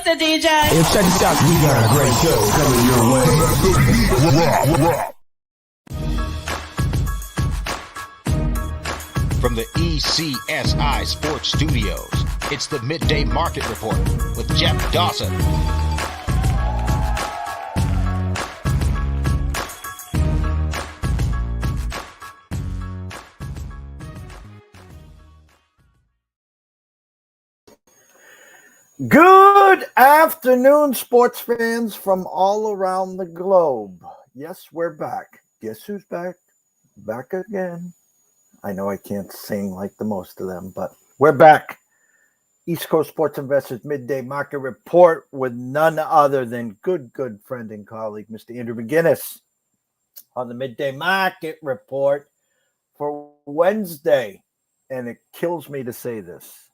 Mr. DJ. Hey, check this out. We got a great show coming your way. From the ECSI Sports Studios, it's the Midday Market Report with Jeff Dawson. Good afternoon, sports fans from all around the globe. Yes, we're back. Guess who's back? Back again. I know I can't sing like the most of them, but we're back. East Coast Sports Investors Midday Market Report with none other than good friend and colleague, Mr. Andrew McInnis, on the Midday Market Report for Wednesday. And it kills me to say this.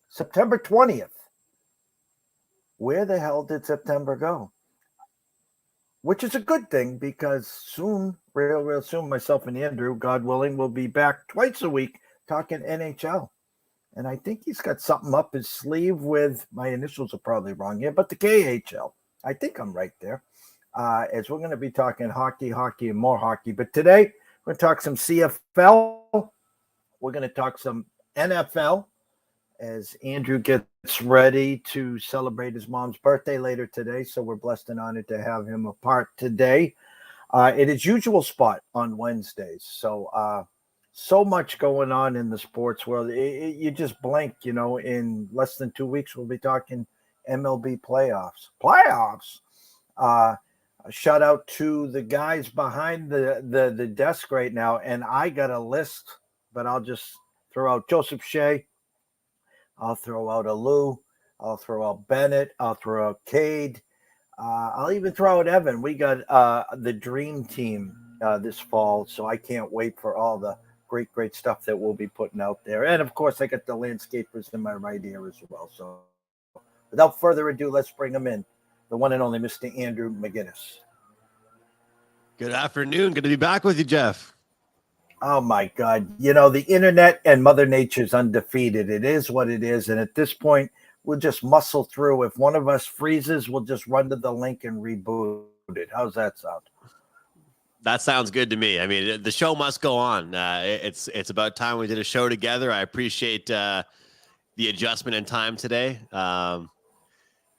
September 20th. Where the hell did September go? Which is a good thing because soon, real soon, myself and Andrew, God willing, will be back twice a week talking NHL. And I think he's got something up his sleeve with, my initials are probably wrong here, but the KHL. I think I'm right there. As we're going to be talking hockey, and more hockey. But today, we're going to talk some CFL. We're going to talk some NFL. As Andrew gets ready to celebrate his mom's birthday later today. So we're blessed and honored to have him a part today at his usual spot on Wednesdays. So much going on in the sports world. You just blink, in less than 2 weeks, we'll be talking MLB playoffs. A shout out to the guys behind the desk right now. And I got a list, but I'll just throw out Joseph Shea. I'll throw out Alou. I'll throw out Bennett. I'll throw out Cade. I'll even throw out Evan. We got the dream team this fall, so I can't wait for all the great stuff that we'll be putting out there. And, of course, I got the landscapers in my right ear as well. So without further ado, let's bring them in. The one and only Mr. Andrew McInnis. Good afternoon. Good to be back with you, Jeff. Oh, my God. The internet and Mother Nature's undefeated. It is what it is. And at this point, we'll just muscle through. If one of us freezes, we'll just run to the link and reboot it. How's that sound? That sounds good to me. I mean, the show must go on. It's about time we did a show together. I appreciate the adjustment in time today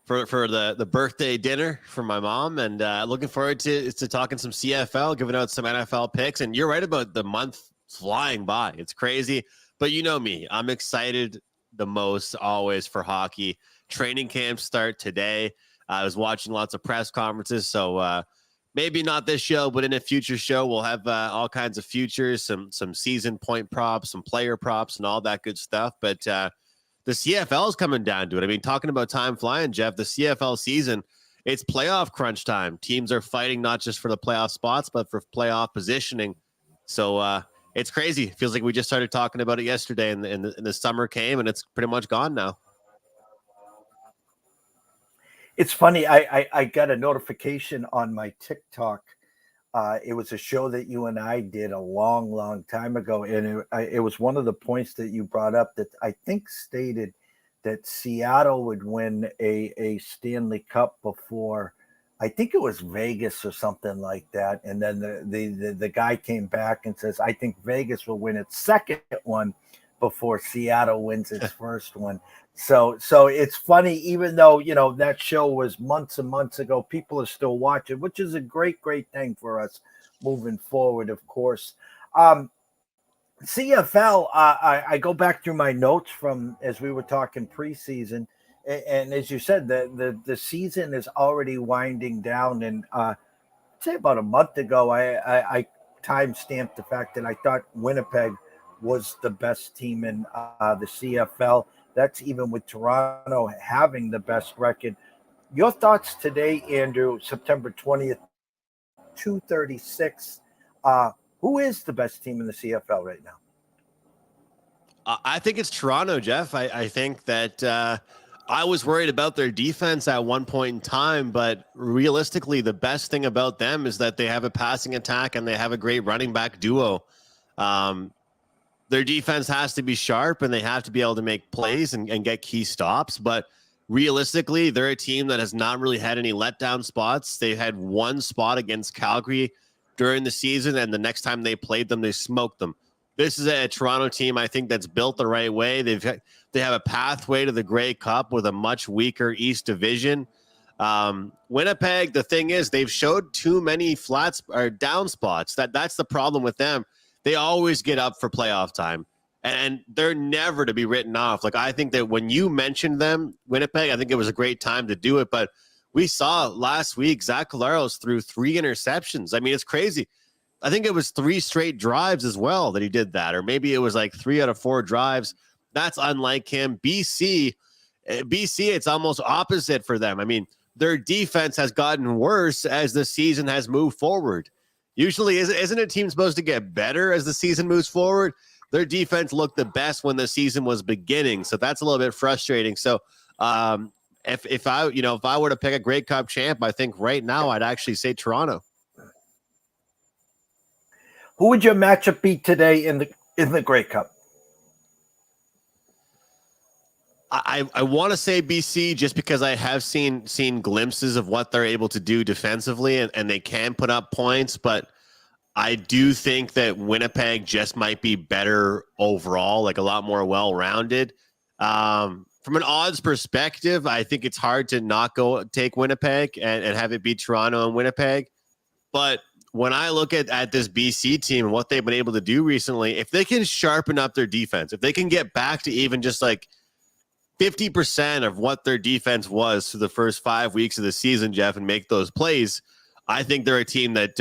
for the birthday dinner for my mom, and looking forward to talking some CFL, giving out some NFL picks. And you're right about the month flying by. It's crazy, but you know me, I'm excited the most always for hockey. Training camps start today. I was watching lots of press conferences, so maybe not this show, but in a future show, we'll have all kinds of futures, some season point props, some player props, and all that good stuff. But the CFL is coming down to it. I mean, talking about time flying, Jeff, the CFL season, it's playoff crunch time. Teams are fighting not just for the playoff spots, but for playoff positioning. So it's crazy. It feels like we just started talking about it yesterday, and the summer came, and it's pretty much gone now. It's funny. I got a notification on my TikTok. It was a show that you and I did a long time ago. And it was one of the points that you brought up that I think stated that Seattle would win a Stanley Cup before, I think it was Vegas or something like that. And then the guy came back and says, I think Vegas will win its second one before Seattle wins its first one. So it's funny, even though, that show was months and months ago, people are still watching, which is a great thing for us moving forward, of course. CFL, I go back through my notes from as we were talking preseason, and as you said, the season is already winding down. And I'd say about a month ago, I time-stamped the fact that I thought Winnipeg was the best team in the CFL. That's even with Toronto having the best record. Your thoughts today, Andrew, September 20th, 2:36. Who is the best team in the CFL right now? I think it's Toronto, Jeff. I think that I was worried about their defense at one point in time, but realistically, the best thing about them is that they have a passing attack and they have a great running back duo. Their defense has to be sharp and they have to be able to make plays and get key stops. But realistically, they're a team that has not really had any letdown spots. They had one spot against Calgary during the season, and the next time they played them, they smoked them. This is a Toronto team, I think, that's built the right way. They have a pathway to the Grey Cup with a much weaker East Division. Winnipeg, the thing is, they've showed too many flats or down spots. That's the problem with them. They always get up for playoff time, and they're never to be written off. Like, I think that when you mentioned them, Winnipeg, I think it was a great time to do it. But we saw last week, Zach Collaros threw 3 interceptions. I mean, it's crazy. I think it was 3 straight drives as well that he did that, or maybe it was like 3 out of 4 drives. That's unlike him. BC, it's almost opposite for them. I mean, their defense has gotten worse as the season has moved forward. Usually, isn't a team supposed to get better as the season moves forward? Their defense looked the best when the season was beginning, so that's a little bit frustrating. So, if I were to pick a Grey Cup champ, I think right now I'd actually say Toronto. Who would your matchup be today in the Grey Cup? I want to say BC just because I have seen glimpses of what they're able to do defensively, and they can put up points, but I do think that Winnipeg just might be better overall, like a lot more well-rounded. From an odds perspective, I think it's hard to not take Winnipeg and have it be Toronto and Winnipeg. But when I look at this BC team and what they've been able to do recently, if they can sharpen up their defense, if they can get back to even just like 50% of what their defense was through the first 5 weeks of the season, Jeff, and make those plays, I think they're a team that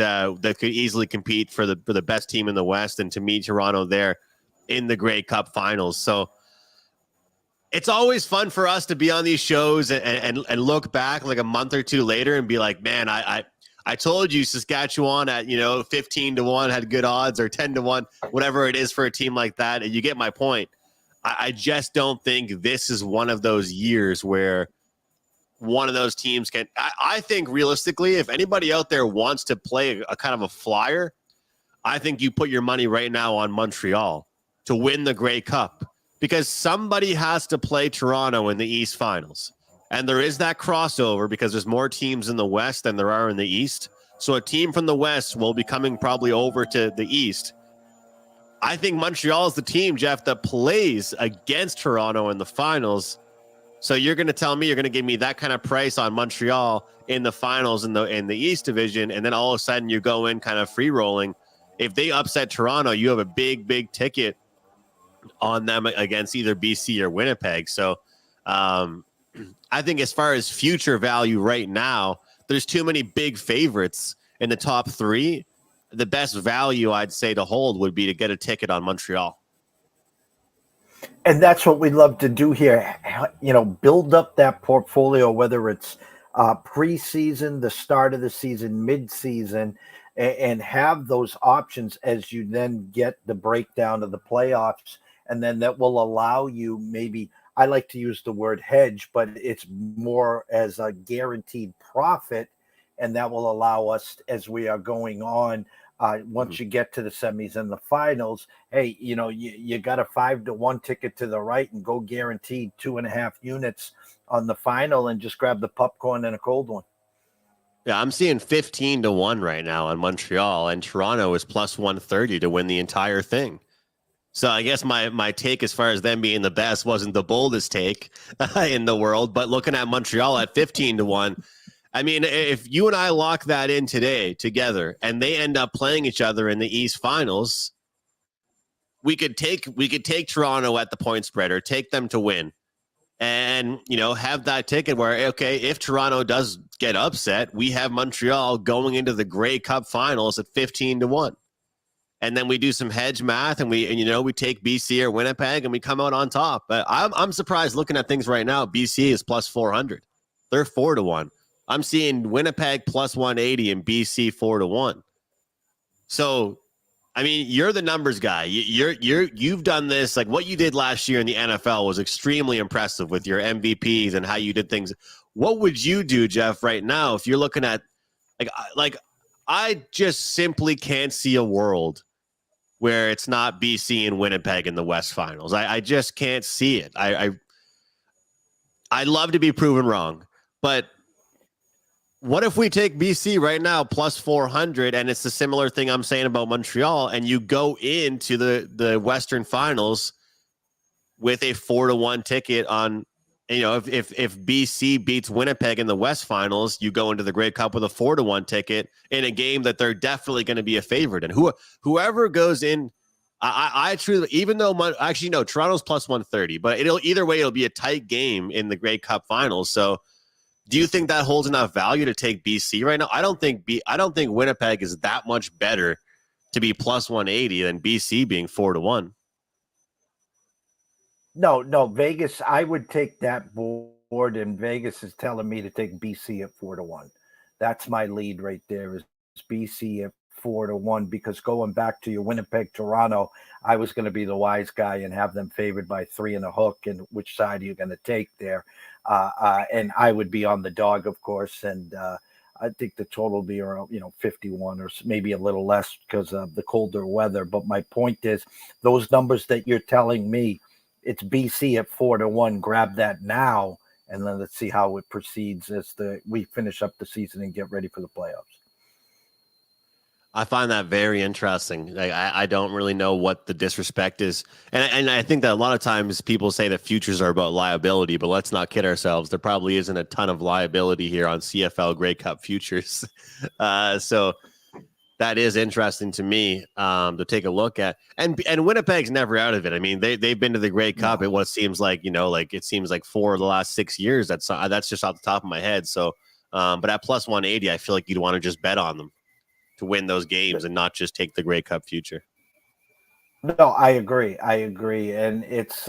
could easily compete for the best team in the West and to meet Toronto there in the Grey Cup finals. So it's always fun for us to be on these shows and look back like a month or two later and be like, man, I told you Saskatchewan at 15-1 had good odds, or 10-1, whatever it is for a team like that. And you get my point. I just don't think this is one of those years where one of those teams can. I think realistically, if anybody out there wants to play a kind of a flyer, I think you put your money right now on Montreal to win the Grey Cup, because somebody has to play Toronto in the East Finals. And there is that crossover because there's more teams in the West than there are in the East. So a team from the West will be coming probably over to the East. I think Montreal is the team, Jeff, that plays against Toronto in the finals. So you're going to tell me you're going to give me that kind of price on Montreal in the finals in the East Division, and then all of a sudden you go in kind of free rolling. If they upset Toronto, you have a big ticket on them against either BC or Winnipeg. So I think as far as future value right now, there's too many big favorites in the top 3. The best value I'd say to hold would be to get a ticket on Montreal. And that's what we love to do here. Build up that portfolio, whether it's preseason, the start of the season, mid-season, and have those options as you then get the breakdown of the playoffs. And then that will allow you, maybe, I like to use the word hedge, but it's more as a guaranteed profit. And that will allow us, as we are going on, once you get to the semis and the finals, hey, you got a 5-1 ticket to the right and go guaranteed 2.5 units on the final and just grab the popcorn and a cold one. Yeah, I'm seeing 15-1 right now on Montreal, and Toronto is plus 130 to win the entire thing. So I guess my take as far as them being the best wasn't the boldest take in the world, but looking at Montreal at 15-1, I mean, if you and I lock that in today together and they end up playing each other in the East Finals, we could take Toronto at the point spread or take them to win, and have that ticket where, okay, if Toronto does get upset, we have Montreal going into the Grey Cup Finals at 15-1. And then we do some hedge math, and we take BC or Winnipeg, and we come out on top. But I'm surprised looking at things right now. BC is plus 400; they're 4-1. I'm seeing Winnipeg plus 180 and BC 4-1. So, I mean, you're the numbers guy. You've done this. Like what you did last year in the NFL was extremely impressive with your MVPs and how you did things. What would you do, Jeff, right now if you're looking at like I just simply can't see a world where it's not BC and Winnipeg in the West Finals. I just can't see it. I'd love to be proven wrong, but what if we take BC right now plus 400, and it's the similar thing I'm saying about Montreal, and you go into the Western Finals with a 4-1 ticket on, if BC beats Winnipeg in the West Finals, you go into the Grey Cup with a 4-1 ticket in a game that they're definitely going to be a favorite. And whoever goes in, I truly, even though Toronto's plus 130, but either way, it'll be a tight game in the Grey Cup Finals. So, do you think that holds enough value to take BC right now? I don't think Winnipeg is that much better to be plus 180 than BC being 4-1. No, Vegas. I would take that board, and Vegas is telling me to take BC at 4-1. That's my lead right there. Is BC at 4-1, because going back to your Winnipeg Toronto, I was going to be the wise guy and have them favored by 3 and a hook, and which side are you going to take there? And I would be on the dog, of course, and I think the total will be around 51 or maybe a little less because of the colder weather. But my point is, those numbers that you're telling me, it's BC at 4-1. Grab that now, and then let's see how it proceeds as we finish up the season and get ready for the playoffs. I find that very interesting. I don't really know what the disrespect is. And I think that a lot of times people say that futures are about liability, but let's not kid ourselves. There probably isn't a ton of liability here on CFL Grey Cup futures. So that is interesting to me to take a look at. And Winnipeg's never out of it. I mean, they've been to the Grey Cup at what seems like, it seems like 4 of the last 6 years. That's just off the top of my head. So, but at plus 180, I feel like you'd want to just bet on them to win those games and not just take the Grey Cup future. No, I agree. And it's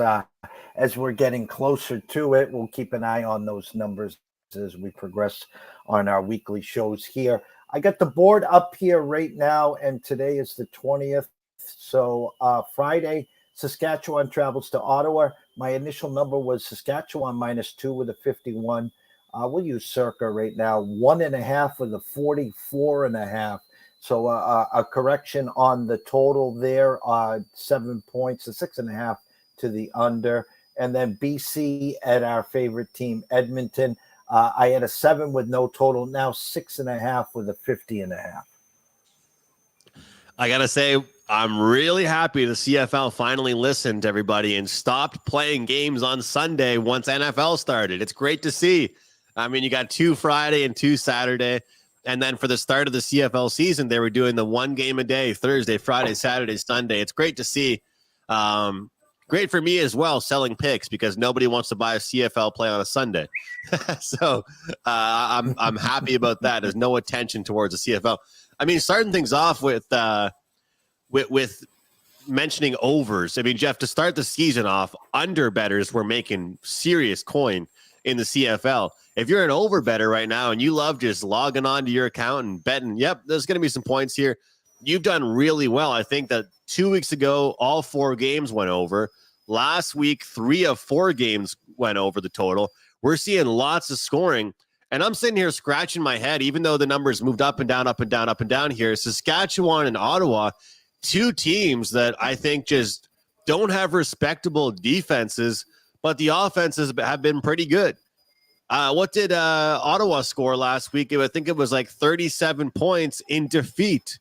as we're getting closer to it, we'll keep an eye on those numbers as we progress on our weekly shows here. I got the board up here right now, and today is the 20th. So Friday, Saskatchewan travels to Ottawa. My initial number was Saskatchewan -2 with a 51. We'll use circa right now, 1.5 with a 44.5. So a correction on the total there, 7 points, a 6.5 to the under. And then BC at our favorite team, Edmonton. I had a 7 with no total, now 6.5 with a 50.5. I got to say, I'm really happy the CFL finally listened to everybody and stopped playing games on Sunday once NFL started. It's great to see. I mean, you got 2 Friday and 2 Saturday. And then for the start of the CFL season, they were doing the 1 game a day, Thursday, Friday, Saturday, Sunday. It's great to see. Great for me as well, selling picks, because nobody wants to buy a CFL play on a Sunday. So I'm happy about that. There's no attention towards the CFL. I mean, starting things off with mentioning overs. I mean, Jeff, to start the season off, under bettors were making serious coin in the CFL. If you're an over better right now and you love just logging on to your account and betting, yep, there's going to be some points here, you've done really well. I think that 2 weeks ago, all 4 games went over. Last week, 3 of 4 games went over the total. We're seeing lots of scoring. And I'm sitting here scratching my head, even though the numbers moved up and down, up and down, up and down here. Saskatchewan and Ottawa, 2 teams that I think just don't have respectable defenses, but the offenses have been pretty good. What did Ottawa score last week? I think it was like 37 points in defeat.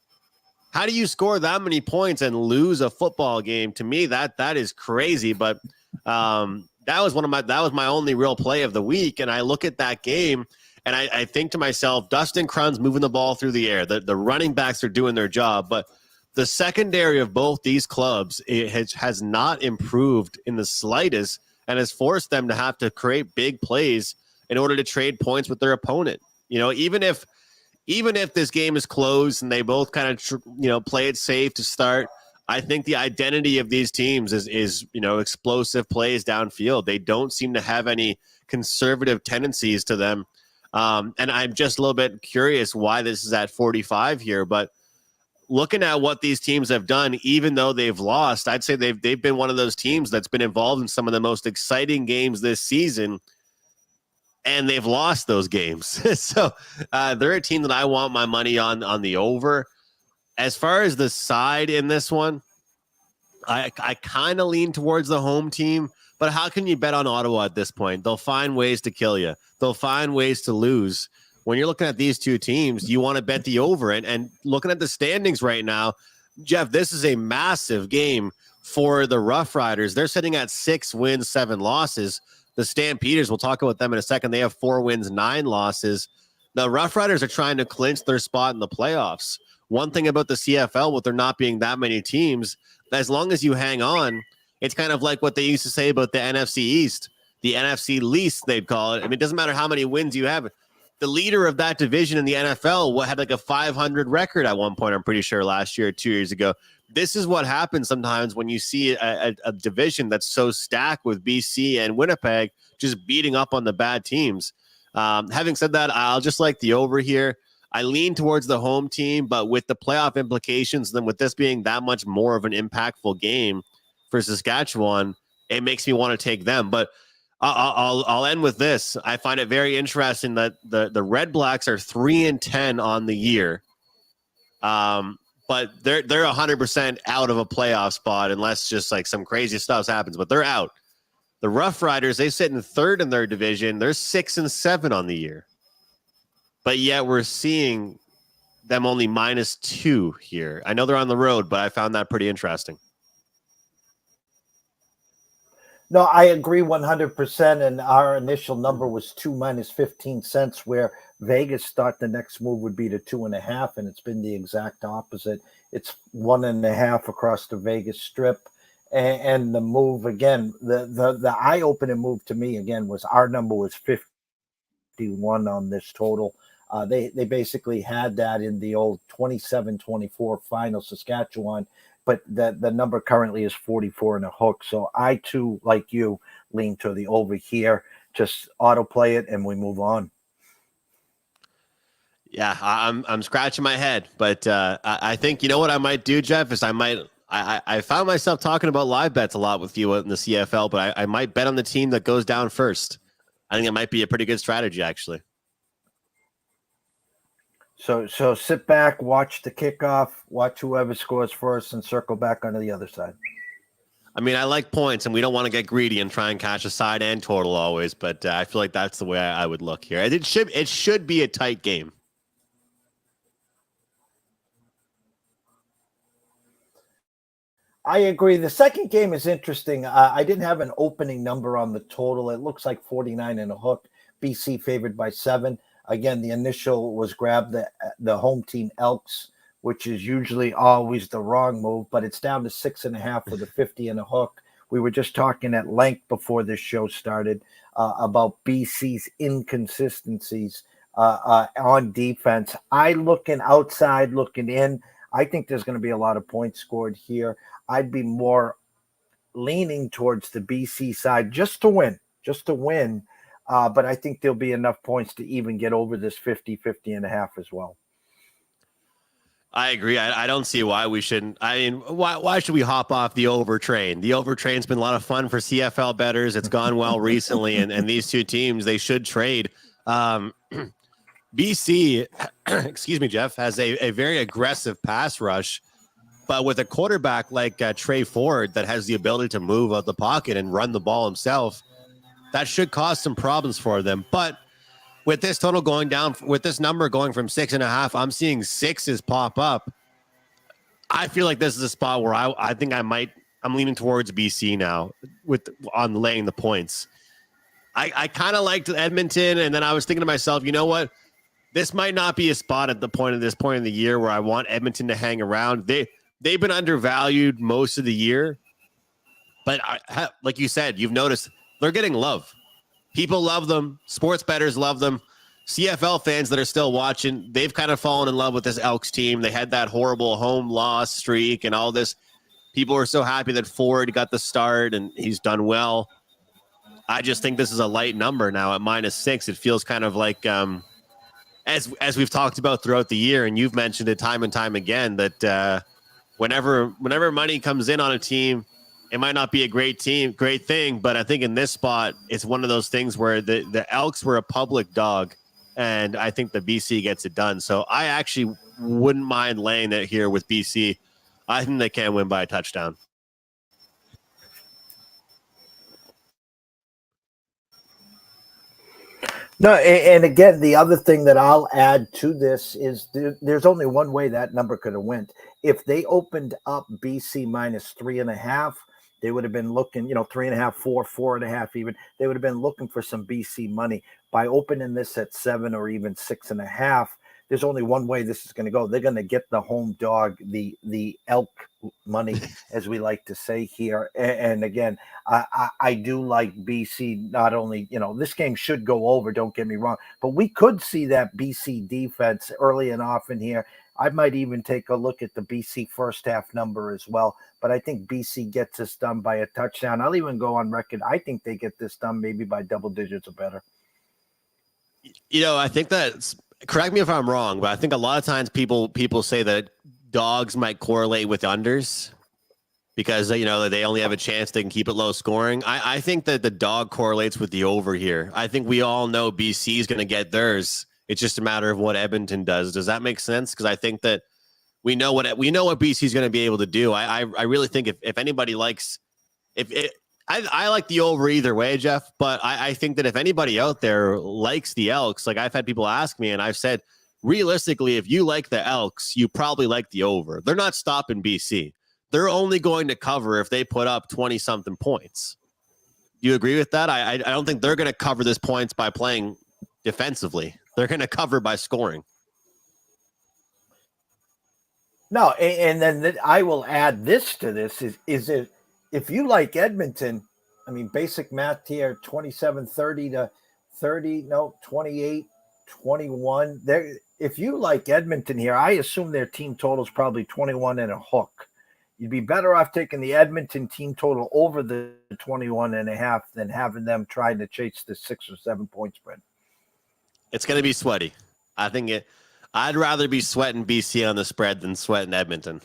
How do you score that many points and lose a football game? To me, that is crazy. But that was my only real play of the week. And I look at that game and I think to myself, Dustin Crunn's moving the ball through the air. The running backs are doing their job, but the secondary of both these clubs has not improved in the slightest and has forced them to have to create big plays in order to trade points with their opponent. Even if this game is close and they both kind of play it safe to start, I think the identity of these teams is explosive plays downfield. They don't seem to have any conservative tendencies to them. And I'm just a little bit curious why this is at 45 here, but looking at what these teams have done, even though they've lost, I'd say they've been one of those teams that's been involved in some of the most exciting games this season, and they've lost those games. So they're a team that I want my money on the over. As far as the side in this one, I kind of lean towards the home team, But how can you bet on Ottawa at this point? They'll find ways to kill you. They'll find ways to lose. When you're looking at these two teams, you want to bet the over. And looking at the standings right now, Jeff, this is a massive game for the Rough Riders. They're sitting at 6 wins, 7 losses. The Stampeders, we'll talk about them in a second. They have 4 wins, 9 losses. The Rough Riders are trying to clinch their spot in the playoffs. One thing about the CFL, with there not being that many teams, as long as you hang on, it's kind of like what they used to say about the NFC East, the NFC least, they'd call it. I mean, it doesn't matter how many wins you have. The leader of that division in the NFL had like a 500 record at one point, I'm pretty sure, last year or 2 years ago. This is what happens sometimes when you see a division that's so stacked with BC and Winnipeg just beating up on the bad teams. Having said that, I'll just like the over here. I lean towards the home team, but with the playoff implications, then with this being that much more of an impactful game for Saskatchewan, it makes me want to take them. But I'll end with this. I find it very interesting that the Red Blacks are 3-10 on the year, but they're 100% out of a playoff spot unless just like some crazy stuff happens. But they're out. The Rough Riders, they sit in third in their division. They're 6-7 on the year, but yet we're seeing them only -2 here. I know they're on the road, but I found that pretty interesting. No, I agree 100%. And our initial number was 2 minus 15 cents, where Vegas thought the next move would be to 2.5, and it's been the exact opposite. It's 1.5 across the Vegas Strip. And the move again, the eye-opening move to me again was our number was 51 on this total. They basically had that in the old 27-24 final Saskatchewan, but the number currently is 44 and a hook. So I too, like you, lean to the over here. Just autoplay it and we move on. Yeah, I'm scratching my head, but I think you know what I might do, Jeff, is I found myself talking about live bets a lot with you in the CFL, but I might bet on the team that goes down first. I think it might be a pretty good strategy, actually. So sit back, watch the kickoff, watch whoever scores first, and circle back onto the other side. I mean, I like points, and we don't want to get greedy and try and catch a side and total always, but I feel like that's the way I would look here. It should be a tight game. I agree. The second game is interesting. I didn't have an opening number on the total. It looks like 49 and a hook. BC favored by 7. Again, the initial was grab the home team Elks, which is usually always the wrong move, but it's down to 6.5 with a 50 and a hook. We were just talking at length before this show started about BC's inconsistencies on defense. Looking outside, looking in, I think there's going to be a lot of points scored here. I'd be more leaning towards the BC side just to win. But I think there'll be enough points to even get over this 50 and a half as well. I agree. I don't see why we shouldn't. I mean, why should we hop off the over train? The over train's been a lot of fun for CFL bettors. It's gone well recently, and these two teams, they should trade. BC, excuse me, Jeff, has a very aggressive pass rush, but with a quarterback like Trey Ford that has the ability to move out the pocket and run the ball himself, that should cause some problems for them. But with this total going down, with this number going from 6.5, I'm seeing 6s pop up. I feel like this is a spot where I think I'm leaning towards BC now on laying the points. I kind of liked Edmonton, and then I was thinking to myself, you know what? This might not be a spot at this point in the year where I want Edmonton to hang around. They've been undervalued most of the year, but like you said, you've noticed they're getting love. People love them. Sports bettors love them. CFL fans that are still watching, they've kind of fallen in love with this Elks team. They had that horrible home loss streak and all this. People are so happy that Ford got the start and he's done well. I just think this is a light number now at -6. It feels kind of like, as we've talked about throughout the year, and you've mentioned it time and time again, that whenever money comes in on a team, it might not be a great thing, but I think in this spot, it's one of those things where the Elks were a public dog, and I think the BC gets it done. So I actually wouldn't mind laying it here with BC. I think they can win by a touchdown. No, and again, the other thing that I'll add to this is there's only one way that number could have went. If they opened up BC minus 3.5, they would have been looking, 3.5, 4.5 even. They would have been looking for some BC money. By opening this at 7 or even 6.5, there's only one way this is going to go. They're going to get the home dog, the elk money, as we like to say here. And again, I do like BC. Not only, this game should go over, don't get me wrong, but we could see that BC defense early and often here. I might even take a look at the BC first half number as well. But I think BC gets this done by a touchdown. I'll even go on record. I think they get this done maybe by double digits or better. I think that's, correct me if I'm wrong, but I think a lot of times people say that dogs might correlate with unders because, they only have a chance they can keep it low scoring. I think that the dog correlates with the over here. I think we all know BC is going to get theirs. It's just a matter of what Edmonton does. Does that make sense? Because I think that we know what BC is going to be able to do. I really think if anybody likes, I like the over either way, Jeff, but I think that if anybody out there likes the Elks, like I've had people ask me and I've said, realistically, if you like the Elks, you probably like the over. They're not stopping BC. They're only going to cover if they put up 20-something points. Do you agree with that? I don't think they're going to cover this points by playing defensively. They're going to cover by scoring. No, and then I will add this to this is it, if you like Edmonton, I mean, basic math here, 27-30 to 30, no, 28-21. There, if you like Edmonton here, I assume their team total is probably 21 and a hook. You'd be better off taking the Edmonton team total over the 21.5 than having them trying to chase the 6 or 7 point spread. It's going to be sweaty. I'd rather be sweating BC on the spread than sweating Edmonton.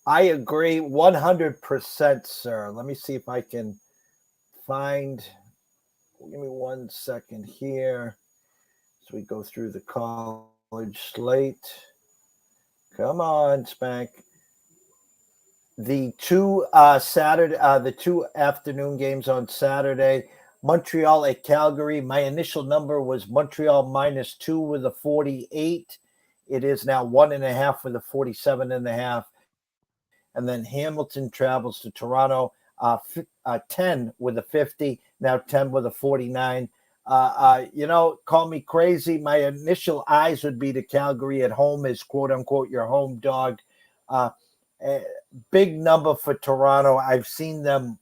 I agree 100%, sir. Let me see if I can find. Give me 1 second here. So we go through the college slate. Come on, Spank. The two afternoon games on Saturday. Montreal at Calgary. My initial number was Montreal -2 with a 48. It is now 1.5 with a 47.5. And then Hamilton travels to Toronto, 10 with a 50, now 10 with a 49. Call me crazy. My initial eyes would be to Calgary at home as quote unquote your home dog. Big number for Toronto. I've seen them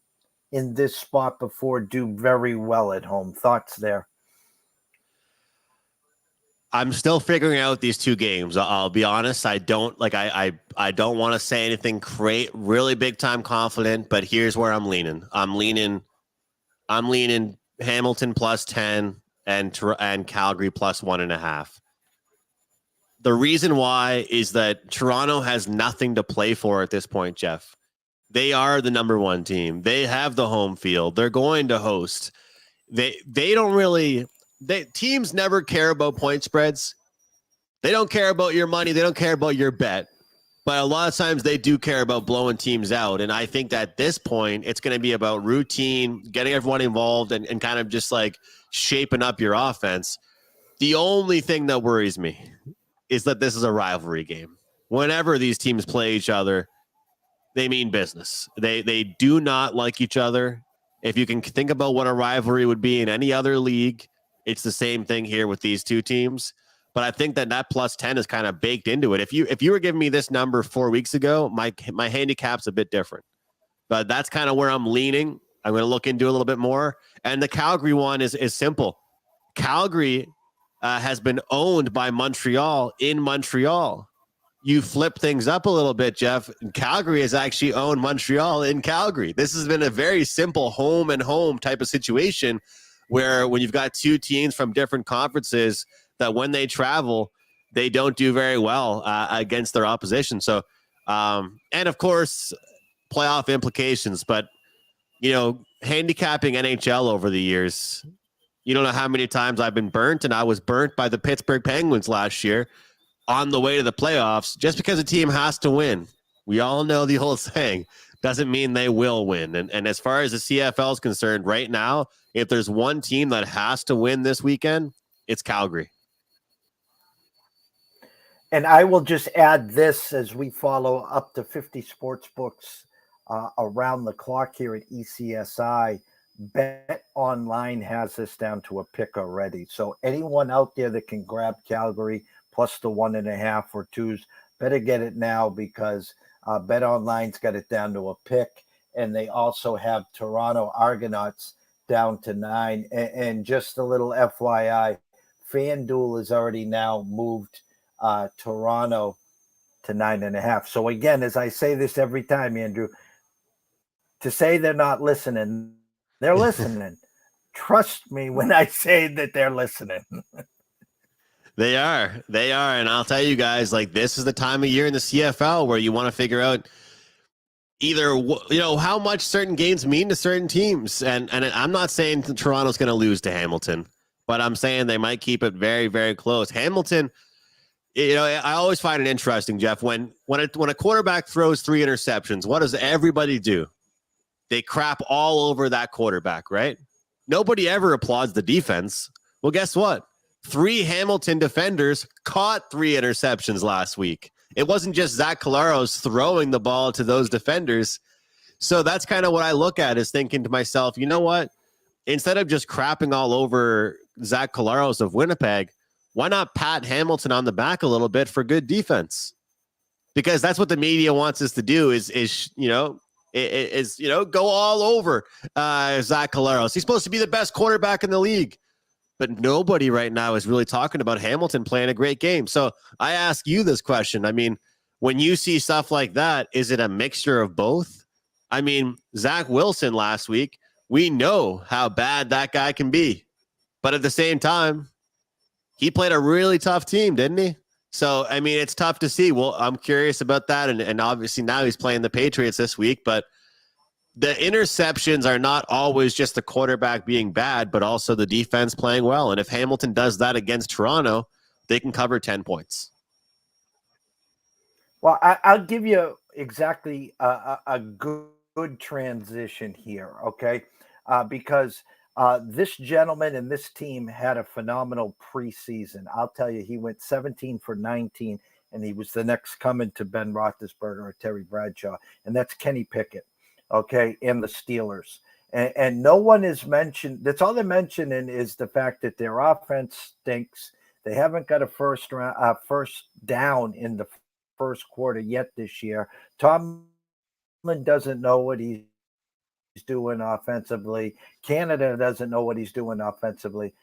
in this spot before do very well at home. Thoughts there? I'm still figuring out these two games. I'll be honest. I don't want to say anything really big time confident, but here's where I'm leaning. I'm leaning Hamilton +10 and Calgary +1.5. The reason why is that Toronto has nothing to play for at this point, Jeff. They are the number one team. They have the home field. They're going to host. They don't really. Teams never care about point spreads. They don't care about your money. They don't care about your bet. But a lot of times they do care about blowing teams out. And I think that at this point, it's going to be about routine, getting everyone involved, and kind of just like shaping up your offense. The only thing that worries me is that this is a rivalry game. Whenever these teams play each other, they mean business. They do not like each other. If you can think about what a rivalry would be in any other league, it's the same thing here with these two teams. But I think that +10 is kind of baked into it. If you were giving me this number 4 weeks ago, my handicap's a bit different. But that's kind of where I'm leaning. I'm going to look into a little bit more. And the Calgary one is simple. Calgary has been owned by Montreal in Montreal. You flip things up a little bit, Jeff. Calgary has actually owned Montreal in Calgary. This has been a very simple home and home type of situation where when you've got two teams from different conferences that when they travel, they don't do very well against their opposition. So, and of course, playoff implications. But, handicapping NHL over the years, you don't know how many times I've been burnt, and I was burnt by the Pittsburgh Penguins last year on the way to the playoffs just because a team has to win. We all know the old saying, doesn't mean they will win. And as far as the CFL is concerned right now, if there's one team that has to win this weekend, it's Calgary. And I will just add this as we follow up to 50 sports books around the clock here at ECSI. Bet Online has this down to a pick already. So anyone out there that can grab Calgary plus the 1.5 or 2s, better get it now because Bet Online's got it down to a pick. And they also have Toronto Argonauts down to 9. And just a little FYI, FanDuel has already now moved Toronto to 9.5. So again, as I say this every time, Andrew, to say they're not listening, they're listening. Trust me when I say that they're listening. They are. And I'll tell you guys, like, this is the time of year in the CFL where you want to figure out either, how much certain games mean to certain teams. And I'm not saying Toronto's going to lose to Hamilton, but I'm saying they might keep it very, very close. Hamilton, I always find it interesting, Jeff, when a quarterback throws 3 interceptions, what does everybody do? They crap all over that quarterback, right? Nobody ever applauds the defense. Well, guess what? 3 Hamilton defenders caught 3 interceptions last week. It wasn't just Zach Collaros throwing the ball to those defenders. So that's kind of what I look at, is thinking to myself, you know what? Instead of just crapping all over Zach Collaros of Winnipeg, why not pat Hamilton on the back a little bit for good defense? Because that's what the media wants us to do is go all over Zach Collaros. He's supposed to be the best quarterback in the league. But nobody right now is really talking about Hamilton playing a great game. So I ask you this question. I mean, when you see stuff like that, is it a mixture of both? I mean, Zach Wilson last week, we know how bad that guy can be. But at the same time, he played a really tough team, didn't he? So, I mean, it's tough to see. Well, I'm curious about that. And obviously now he's playing the Patriots this week. But the interceptions are not always just the quarterback being bad, but also the defense playing well. And if Hamilton does that against Toronto, they can cover 10 points. Well, I'll give you exactly a good transition here, okay? Because this gentleman and this team had a phenomenal preseason. I'll tell you, he went 17 for 19, and he was the next coming to Ben Roethlisberger or Terry Bradshaw, and that's Kenny Pickett. Okay, and the Steelers. And no one is mentioned. That's all they're mentioning is the fact that their offense stinks. They haven't got a first down in the first quarter yet this year. Tomlin doesn't know what he's doing offensively. Canada doesn't know what he's doing offensively.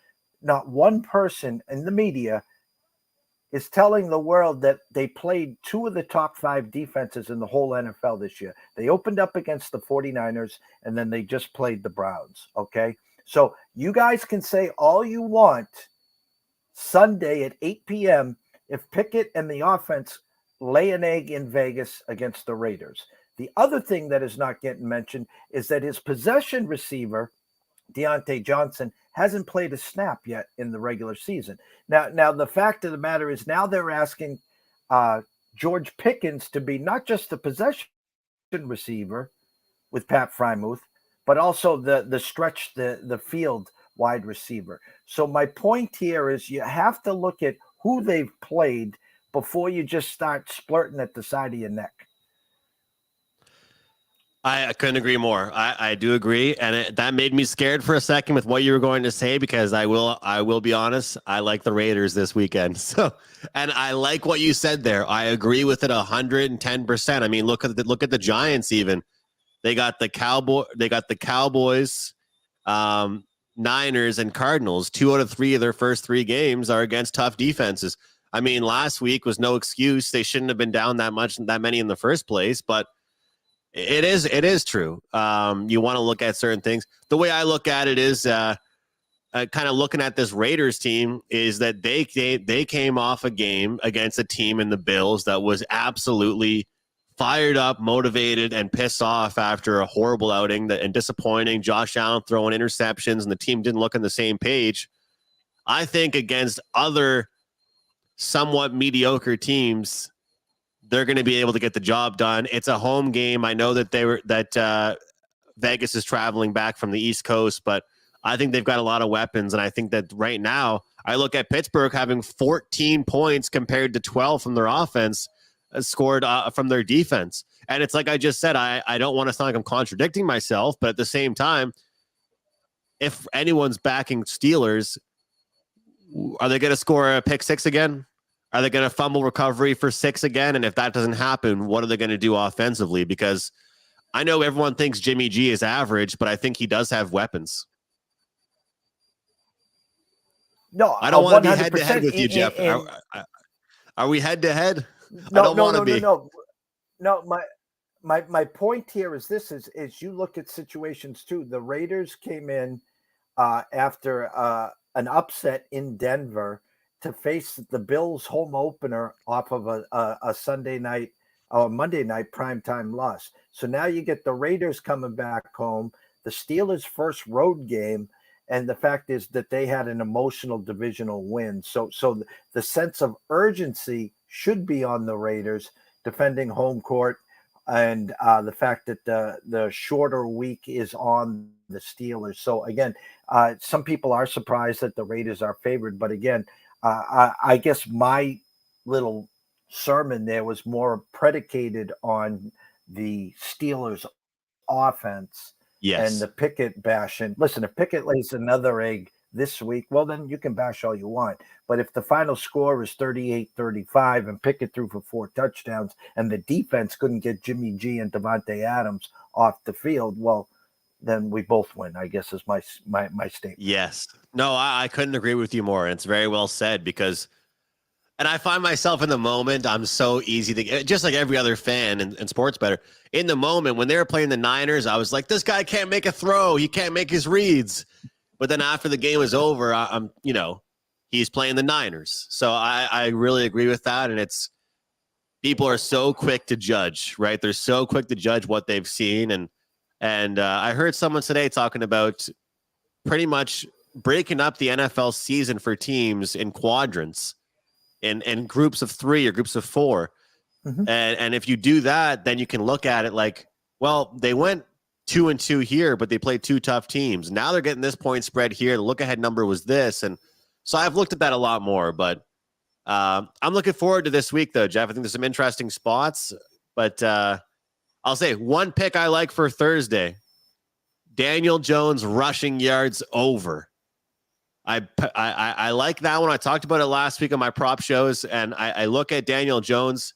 Not one person in the media is telling the world that they played 2 of the top 5 defenses in the whole NFL this year. They opened up against the 49ers, and then they just played the Browns, okay? So you guys can say all you want Sunday at 8 p.m. if Pickett and the offense lay an egg in Vegas against the Raiders. The other thing that is not getting mentioned is that his possession receiver, Deontay Johnson, hasn't played a snap yet in the regular season. Now the fact of the matter is now they're asking George Pickens to be not just the possession receiver with Pat Frymouth, but also the stretch the field wide receiver. So my point here is you have to look at who they've played before you just start splurting at the side of your neck. I couldn't agree more. I do agree, and that made me scared for a second with what you were going to say, because I will be honest. I like the Raiders this weekend, and I like what you said there. I agree with it 110%. I mean, look at the Giants. Even they got the Cowboys, Niners, and Cardinals. 2 out of 3 of their first 3 games are against tough defenses. I mean, last week was no excuse. They shouldn't have been down that many in the first place, but it is true. You want to look at certain things. The way I look at it is kind of looking at this Raiders team is that they came off a game against a team in the Bills that was absolutely fired up, motivated, and pissed off after a horrible outing and disappointing. Josh Allen throwing interceptions, and the team didn't look on the same page. I think against other somewhat mediocre teams, they're going to be able to get the job done. It's a home game. I know that Vegas is traveling back from the East Coast, but I think they've got a lot of weapons. And I think that right now, I look at Pittsburgh having 14 points compared to 12 from their offense scored from their defense. And it's like I just said, I don't want to sound like I'm contradicting myself, but at the same time, if anyone's backing Steelers, are they going to score a pick six again? Are they going to fumble recovery for 6 again? And if that doesn't happen, what are they going to do offensively? Because I know everyone thinks Jimmy G is average, but I think he does have weapons. No, I don't want to be head to head with you, Jeff. Are we head to head? No, I don't want to be. No. My point here is this: is you look at situations too. The Raiders came in after an upset in Denver to face the Bills home opener off of a Sunday night or Monday night primetime loss. So now you get the Raiders coming back home, the Steelers' first road game, and the fact is that they had an emotional divisional win. So the sense of urgency should be on the Raiders defending home court, and the fact that the shorter week is on the Steelers. So again, some people are surprised that the Raiders are favored, but again, I guess my little sermon there was more predicated on the Steelers' offense. Yes. And the Pickett bashing. Listen, if Pickett lays another egg this week, well, then you can bash all you want. But if the final score is 38-35 and Pickett threw for 4 touchdowns and the defense couldn't get Jimmy G and Devontae Adams off the field, well, then we both win, I guess is my statement. Yes. No, I couldn't agree with you more. And it's very well said because, and I find myself in the moment, I'm so easy to get, just like every other fan and sports better. In the moment when they were playing the Niners, I was like, this guy can't make a throw. He can't make his reads. But then after the game was over, I'm he's playing the Niners. So I really agree with that. And it's, people are so quick to judge, right? They're so quick to judge what they've seen. And I heard someone today talking about pretty much breaking up the NFL season for teams in quadrants, in groups of 3 or groups of 4. Mm-hmm. And if you do that, then you can look at it like, well, they went 2-2 here, but they played 2 tough teams. Now they're getting this point spread here. The look ahead number was this. And so I've looked at that a lot more, but I'm looking forward to this week though, Jeff. I think there's some interesting spots, but I'll say one pick I like for Thursday, Daniel Jones rushing yards over. I like that one. I talked about it last week on my prop shows, and I look at Daniel Jones.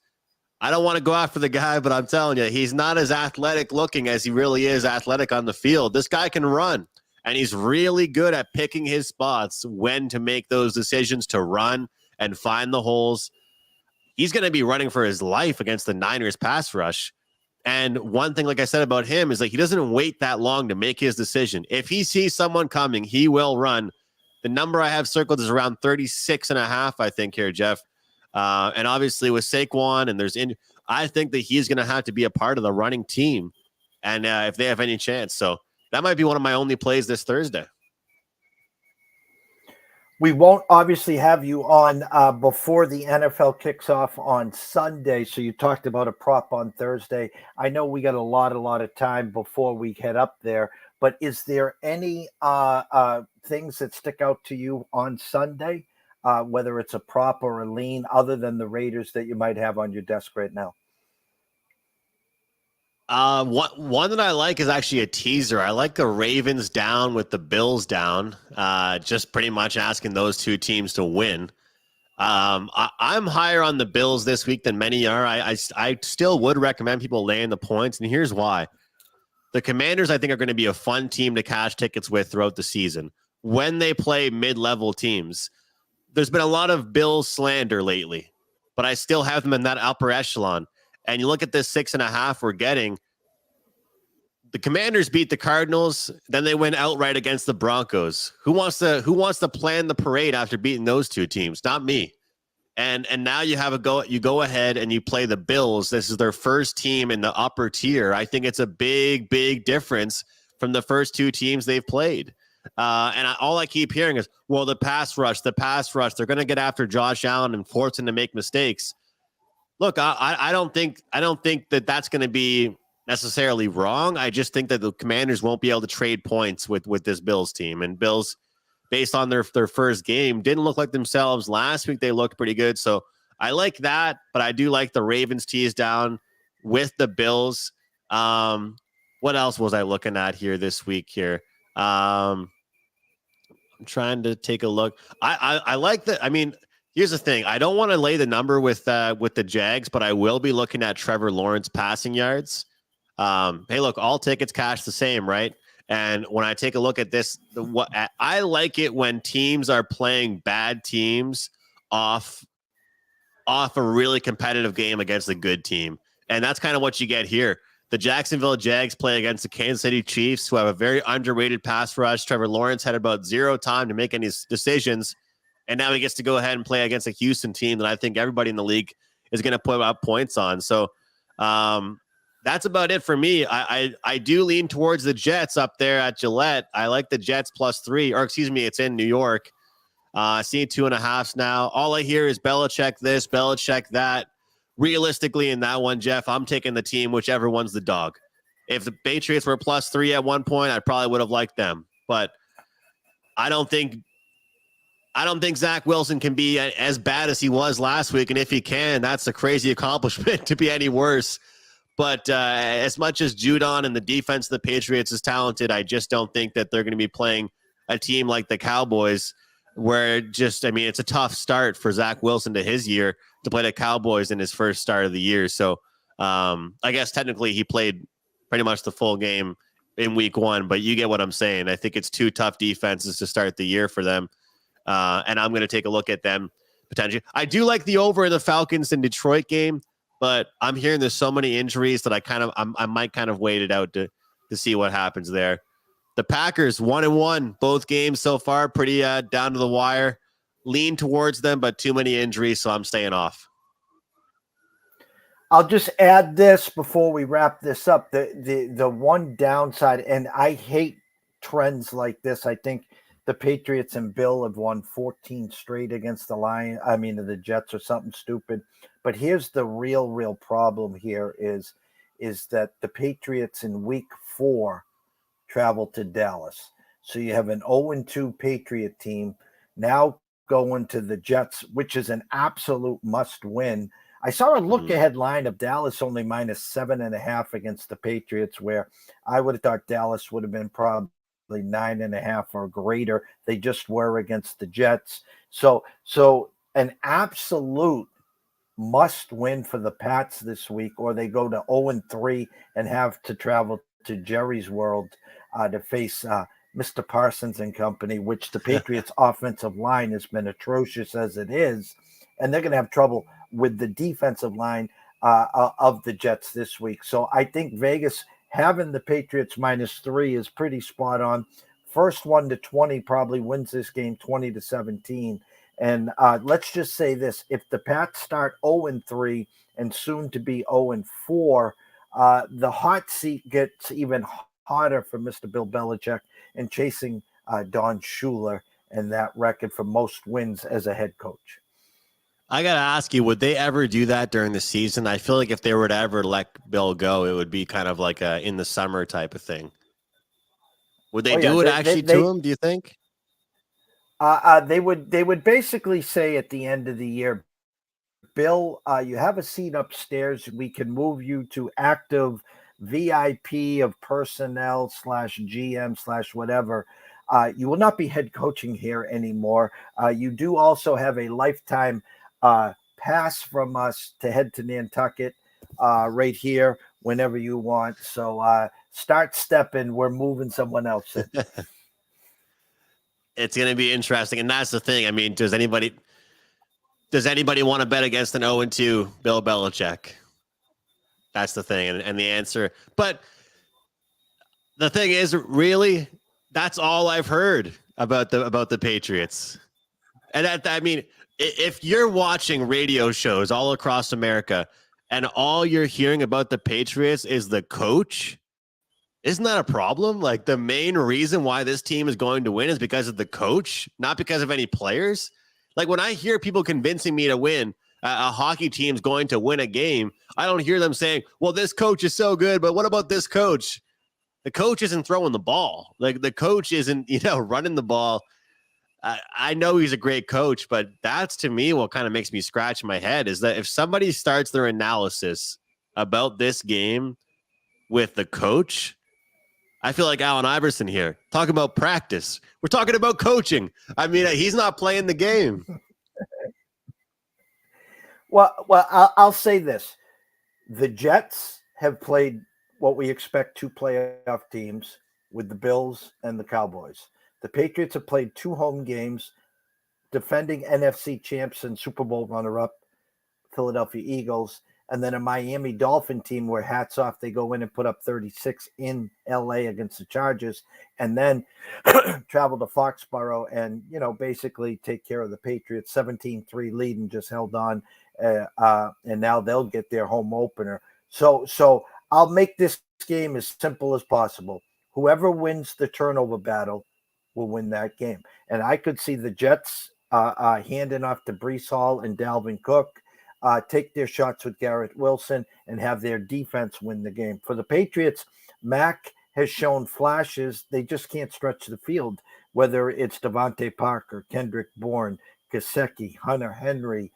I don't want to go after the guy, but I'm telling you, he's not as athletic looking as he really is athletic on the field. This guy can run, and he's really good at picking his spots when to make those decisions to run and find the holes. He's going to be running for his life against the Niners pass rush. And one thing, like I said about him, is like he doesn't wait that long to make his decision. If he sees someone coming, he will run. The number I have circled is around 36.5, I think, here, Jeff. And obviously with Saquon and I think that he's going to have to be a part of the running team. And if they have any chance. So that might be one of my only plays this Thursday. We won't obviously have you on before the NFL kicks off on Sunday. So you talked about a prop on Thursday. I know we got a lot of time before we head up there, but is there any things that stick out to you on Sunday, whether it's a prop or a lean other than the Raiders that you might have on your desk right now? One that I like is actually a teaser. I like the Ravens down with the Bills down. Just pretty much asking those 2 teams to win. I'm higher on the Bills this week than many are. I still would recommend people laying the points, and here's why. The Commanders, I think, are going to be a fun team to cash tickets with throughout the season. When they play mid-level teams, there's been a lot of Bills slander lately, but I still have them in that upper echelon. And you look at this 6.5 we're getting. The Commanders beat the Cardinals, then they went outright against the Broncos. Who wants to plan the parade after beating those 2 teams? Not me. And now you have you go ahead and you play the Bills. This is their first team in the upper tier. I think it's a big difference from the first 2 teams they've played. All I keep hearing is, well, the pass rush. They're going to get after Josh Allen and force him to make mistakes. look, I don't think that that's going to be necessarily wrong. I just think that the Commanders won't be able to trade points with this Bills team, and Bills, based on their first game, didn't look like themselves. Last week they looked pretty good, so I like that. But I do like the Ravens tease down with the Bills. What else was I looking at here this week? Here, I'm trying to take a look. I like that. I mean, here's the thing. I don't want to lay the number with the Jags, but I will be looking at Trevor Lawrence passing yards. Hey, look, all tickets cash the same, right? And when I take a look at this, I like it when teams are playing bad teams off a really competitive game against a good team. And that's kind of what you get here. The Jacksonville Jags play against the Kansas City Chiefs, who have a very underrated pass rush. Trevor Lawrence had about zero time to make any decisions. And now he gets to go ahead and play against a Houston team that I think everybody in the league is going to put up points on. So that's about it for me. I do lean towards the Jets up there at Gillette. I like the Jets +3, or excuse me, it's in New York. Seeing 2.5 now. All I hear is Belichick this, Belichick that. Realistically, in that one, Jeff, I'm taking the team, whichever one's the dog. If the Patriots were +3 at one point, I probably would have liked them. But I don't think Zach Wilson can be as bad as he was last week. And if he can, that's a crazy accomplishment to be any worse. But as much as Judon and the defense of the Patriots is talented, I just don't think that they're going to be playing a team like the Cowboys, where it's a tough start for Zach Wilson to his year to play the Cowboys in his first start of the year. So I guess technically he played pretty much the full game in week 1, but you get what I'm saying. I think it's two tough defenses to start the year for them. And I'm going to take a look at them potentially. I do like the over in the Falcons and Detroit game, but I'm hearing there's so many injuries that I might kind of wait it out to see what happens there. The Packers 1-1, both games so far, pretty down to the wire. Lean towards them, but too many injuries, so I'm staying off. I'll just add this before we wrap this up. The one downside, and I hate trends like this. I think the Patriots and Bill have won 14 straight against the Jets or something stupid. But here's the real problem here is that the Patriots in week 4 travel to Dallas. So you have an 0-2 Patriot team now going to the Jets, which is an absolute must win. I saw a look ahead line of Dallas only -7.5 against the Patriots, where I would have thought Dallas would have been probably 9.5 or greater. They just were against the Jets. So an absolute must win for the Pats this week, or they go to 0-3 and have to travel to Jerry's World to face Mr. Parsons and company, which the Patriots offensive line has been atrocious as it is. And they're going to have trouble with the defensive line of the Jets this week. So I think Vegas having the Patriots -3 is pretty spot on. First 1-20 probably wins this game 20-17. And let's just say this. If the Pats start 0-3 and soon to be 0-4, the hot seat gets even hotter for Mr. Bill Belichick and chasing Don Shula and that record for most wins as a head coach. I got to ask you, would they ever do that during the season? I feel like if they were to ever let Bill go, it would be kind of like a in the summer type of thing. Would they do it to him, do you think? They would basically say at the end of the year, Bill, you have a seat upstairs. We can move you to active VIP of personnel /GM /whatever. You will not be head coaching here anymore. You do also have a lifetime pass from us to head to Nantucket right here whenever you want. So start stepping. We're moving someone else in. It's going to be interesting. And that's the thing. I mean, does anybody want to bet against an 0-2 Bill Belichick? That's the thing. And the answer, but the thing is, really, that's all I've heard about the Patriots. And if you're watching radio shows all across America and all you're hearing about the Patriots is the coach, isn't that a problem? Like, the main reason why this team is going to win is because of the coach, not because of any players. Like, when I hear people convincing me to win, a hockey team's going to win a game, I don't hear them saying, well, this coach is so good, but what about this coach? The coach isn't throwing the ball. Like the coach isn't, running the ball. I know he's a great coach, but that's to me what kind of makes me scratch my head is that if somebody starts their analysis about this game with the coach, I feel like Allen Iverson here. Talk about practice. We're talking about coaching. I mean, he's not playing the game. Well, I'll say this. The Jets have played what we expect two playoff teams with the Bills and the Cowboys. The Patriots have played 2 home games, defending NFC champs and Super Bowl runner-up Philadelphia Eagles, and then a Miami Dolphin team where hats off, they go in and put up 36 in LA against the Chargers, and then travel to Foxborough and, basically take care of the Patriots, 17-3 lead and just held on. And now they'll get their home opener. So I'll make this game as simple as possible. Whoever wins the turnover battle will win that game. And I could see the Jets handing off to Breece Hall and Dalvin Cook, take their shots with Garrett Wilson and have their defense win the game. For the Patriots, Mac has shown flashes. They just can't stretch the field, whether it's Devontae Parker, Kendrick Bourne, Gesicki, Hunter Henry.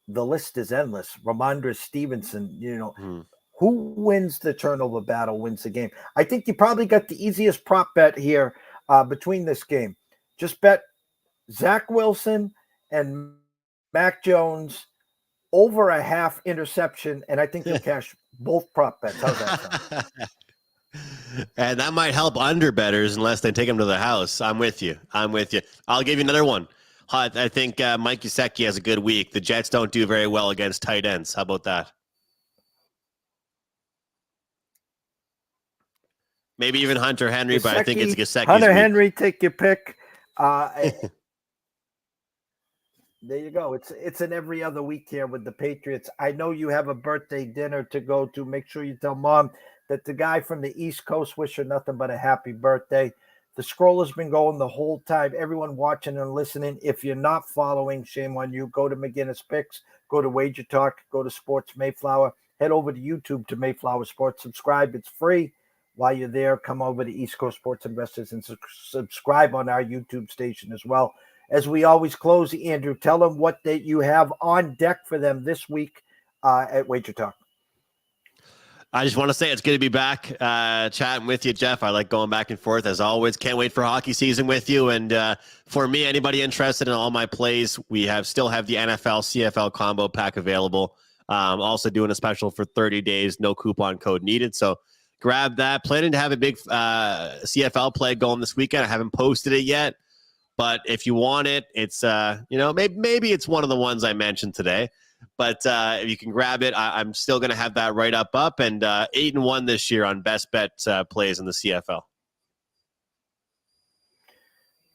The list is endless. Ramondre Stevenson, who wins the turnover battle wins the game. I think you probably got the easiest prop bet here between this game. Just bet Zach Wilson and Mac Jones over a half interception, and I think you'll cash both prop bets. How's that sound? And that might help under bettors unless they take them to the house. I'm with you. I'll give you another one. I think Mike Gesicki has a good week. The Jets don't do very well against tight ends. How about that? Maybe even Hunter Henry, but I think it's Gesicki's Hunter week. Henry, take your pick. There you go. It's an every other week here with the Patriots. I know you have a birthday dinner to go to. Make sure you tell Mom that the guy from the East Coast wish her nothing but a happy birthday. The scroll has been going the whole time. Everyone watching and listening, if you're not following, shame on you. Go to McInnis Picks, go to Wager Talk, go to Sports Mayflower, head over to YouTube to Mayflower Sports. Subscribe. It's free. While you're there, come over to East Coast Sports Investors and subscribe on our YouTube station as well. As we always close, Andrew, tell them what that you have on deck for them this week at Wager Talk. I just want to say it's good to be back chatting with you, Jeff. I like going back and forth as always. Can't wait for hockey season with you. And for me, anybody interested in all my plays, we still have the NFL CFL combo pack available. Also doing a special for 30 days, no coupon code needed. So grab that. Planning to have a big CFL play going this weekend. I haven't posted it yet, but if you want it, it's maybe it's one of the ones I mentioned today. But if you can grab it, I'm still going to have that right up. And 8-1 this year on best bet plays in the CFL.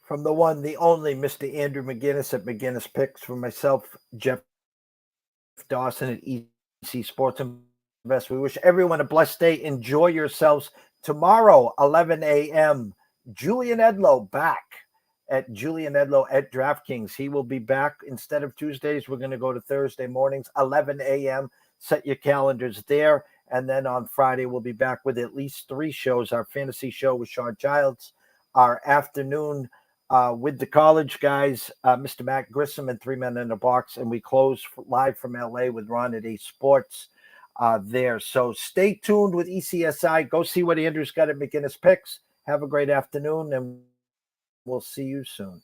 From the one, the only, Mr. Andrew McInnis at McInnis Picks. For myself, Jeff Dawson at EC Sports Invest. We wish everyone a blessed day. Enjoy yourselves. Tomorrow, 11 a.m., Julian Edlow back at Julian Edlow at DraftKings. He will be back. Instead of Tuesdays, we're going to go to Thursday mornings, 11 a.m. Set your calendars there. And then on Friday, we'll be back with at least 3 shows. Our fantasy show with Sean Childs, our afternoon with the college guys, Mr. Matt Grissom and 3 Men in a Box. And we close live from LA with Ron at A Sports there. So stay tuned with ECSI. Go see what Andrew's got at McInnis Picks. Have a great afternoon, and we'll see you soon.